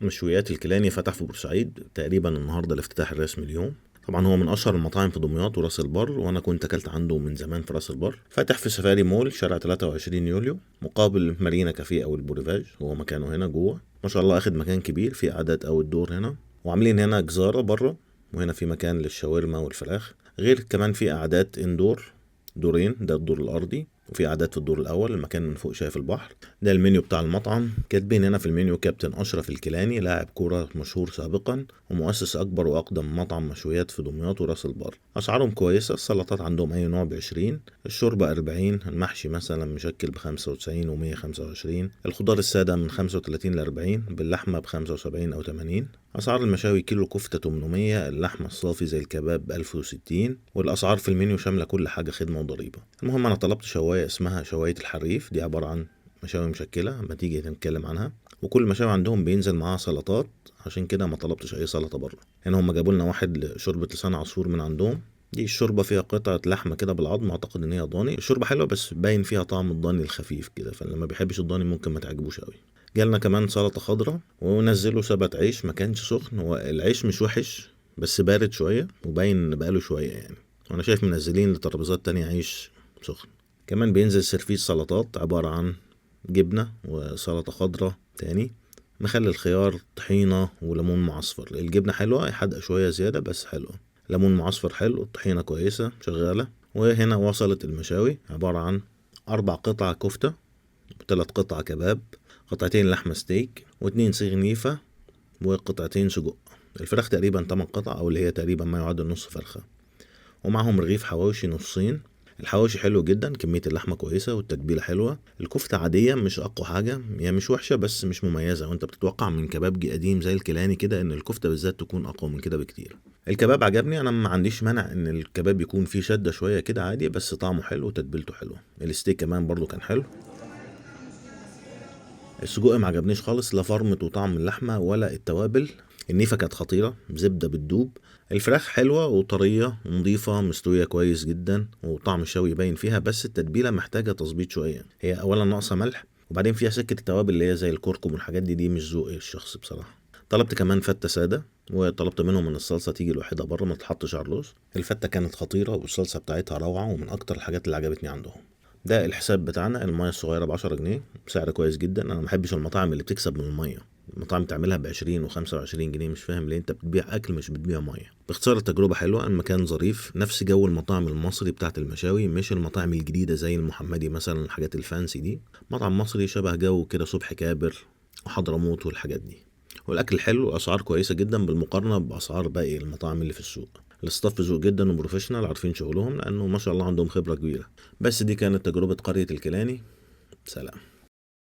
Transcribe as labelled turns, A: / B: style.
A: مشويات الكيلاني فتح في بورسعيد تقريبا النهارده الافتتاح الرسمي اليوم. طبعا هو من اشهر المطاعم في دمياط وراس البر، وانا كنت اكلت عنده من زمان في راس البر. فاتح في سفاري مول شارع 23 يوليو مقابل مارينا كافيه او البوريفاج، هو مكانه هنا جوه. ما شاء الله اخد مكان كبير، في قعدات او الدور هنا، وعاملين هنا جزاره بره، وهنا في مكان للشاورما والفراخ. غير كمان في قعدات اندور، دورين، ده الدور الارضي، وفي قعدات في الدور الاول، المكان من فوق شايف البحر. ده المنيو بتاع المطعم، كاتبين هنا في المنيو كابتن اشرف الكيلاني لاعب كوره مشهور سابقا ومؤسس اكبر واقدم مطعم مشويات في دمياط وراس البر. اسعارهم كويسه، السلطات عندهم اي نوع ب20، الشوربه 40، المحشي مثلا مشكل ب95 و125، الخضار الساده من 35 ل40، باللحمه ب75 او 80. اسعار المشاوي كيلو كفته 800، اللحمه الصافي زي الكباب ب1060، والاسعار في المنيو شامله كل حاجه خدمه وضريبه. المهم انا طلبت شوايه اسمها شوايه الحريف، دي عباره عن مشاوي مشكله، اما تيجي نتكلم عنها. وكل مشاوي عندهم بينزل معاها سلطات، عشان كده ما طلبتش اي سلطه بره. هنا هم جابوا لنا واحد شوربه لسان عصفور من عندهم، دي الشوربه فيها قطعه لحمه كده بالعظم، اعتقد ان هي ضاني. الشوربه حلوه بس باين فيها طعم الضاني الخفيف كده، فاللي ما بيحبش الضاني ممكن ما تعجبوش قوي. جالنا كمان سلطه خضراء، ونزلوا سبت عيش، ما كانش سخن، هو العيش مش وحش بس بارد شويه، وباين ان بقاله شويه يعني. وانا شايف منزلين لترابيزات تانية عيش سخن. كمان بينزل سيرفيس سلطات عبارة عن جبنة وسلطة خضراء تاني، مخلل خيار، طحينة وليمون معصفر. الجبنة حلوة، حادقة شوية زيادة بس حلوة، ليمون معصفر حلو، الطحينة كويسة شغالة. وهنا وصلت المشاوي، عبارة عن 4 قطع كفتة، 3 قطع كباب، قطعتين لحمة ستيك، و2 صيغ نيفة، وقطعتين سجق. الفراخ تقريبا 8 قطع، او اللي هي تقريبا ما يعادل نص فرخة، ومعهم رغيف حواوشي نصين. الحواوشي حلو جدا، كمية اللحمة كويسة والتتبيلة حلوة. الكفتة عادية مش أقوى حاجة، هي مش وحشة بس مش مميزة، وانت بتتوقع من كبابجي قديم زي الكيلاني كده ان الكفتة بالذات تكون أقوى من كده بكتير. الكباب عجبني، انا ما عنديش مانع ان الكباب يكون فيه شدة شوية كده عادي، بس طعمه حلو وتتبيلته حلوة. الستيك كمان برضو كان حلو. السجق ما عجبنيش خالص، لا فرمة وطعم اللحمة ولا التوابل. النيفة كانت خطيرة، زبدة بتدوب. الفراخ حلوة وطرية ونضيفة، مستوية كويس جدا، وطعم الشوي باين فيها، بس التتبيلة محتاجة تظبيط شوية، هي أولا ناقصة ملح، وبعدين فيها سكة التوابل اللي هي زي الكركم والحاجات دي مش ذوقي الشخصي بصراحة. طلبت كمان فتة سادة، وطلبت منهم ان الصلصه تيجي لوحدها بره، ما تحطش على الرز. الفته كانت خطيره والصلصه بتاعتها روعه، ومن اكتر الحاجات اللي عجبتني عندهم. ده الحساب بتاعنا، المية الصغيرة ب10 جنيه، سعر كويس جدا. أنا محبش المطاعم اللي بتكسب من المية، المطاعم تعملها ب20 و25 جنيه، مش فاهم ليه. انت بتبيع أكل مش بتبيع مية. باختصار التجربة حلوة، المكان ظريف، نفس جو المطاعم المصري بتاعت المشاوي، مش المطاعم الجديدة زي المحمدي مثلا، الحاجات الفانسي دي. مطعم مصري شبه جو كده صبحي كابر وحضرموت والحاجات دي. والاكل حلو واسعار كويسه جدا بالمقارنه باسعار باقي المطاعم اللي في السوق. الاستاف ذوق جدا وبروفيشنال، عارفين شغلهم، لانه ما شاء الله عندهم خبره كبيره. بس دي كانت تجربه قريه الكيلاني. سلام.